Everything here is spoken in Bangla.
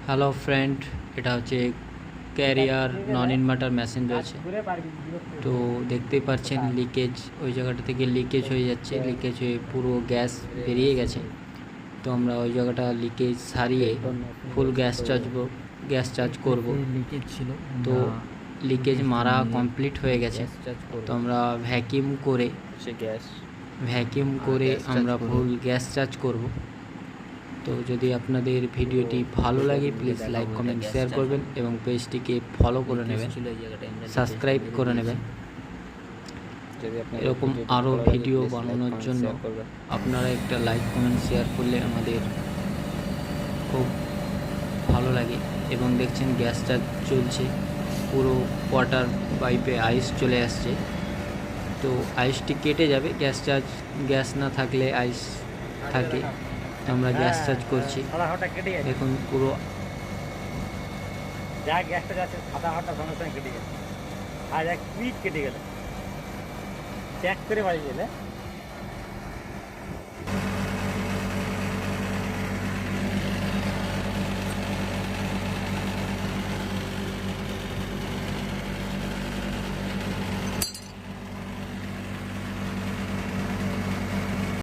হ্যালো ফ্রেন্ড, এটা হচ্ছে ক্যারিয়ার নন ইনভার্টার মেশিন রয়েছে। তো দেখতেই পাচ্ছেন লিকেজ, ওই জায়গাটা থেকে লিকেজ হয়ে যাচ্ছে, লিকেজ হয়ে পুরো গ্যাস বেরিয়ে গেছে। তো আমরা ওই জায়গাটা লিকেজ সারিয়ে ফুল গ্যাস চার্জ করব। লিকেজ ছিল, তো লিকেজ মারা কমপ্লিট হয়ে গেছে। তো আমরা ভ্যাকিউম করে আমরা ফুল গ্যাস চার্জ করব। তো যদি আপনাদের ভিডিওটি ভালো লাগে প্লিজ লাইক কমেন্ট শেয়ার করবেন এবং পেজটিকে ফলো করে নেবেন, সাবস্ক্রাইব করে নেবেন। এরকম আরও ভিডিও বানানোর জন্য আপনারা একটা লাইক কমেন্ট শেয়ার করলে আমাদের খুব ভালো লাগে। এবং দেখছেন গ্যাসটা চলছে, পুরো ওয়াটার পাইপে আইস চলে আসছে। তো আইসটি কেটে যাবে, গ্যাস না থাকলে আইস থাকে। তো আমরা গ্যাস চার্জ করছি, দেখুন পুরো যা গ্যাসটা যাচ্ছে সাদা হওয়াটা সঙ্গে সঙ্গে কেটে গেছে, আর এক মিনিট কেটে গেল, চেক করে বাড়ি গেলে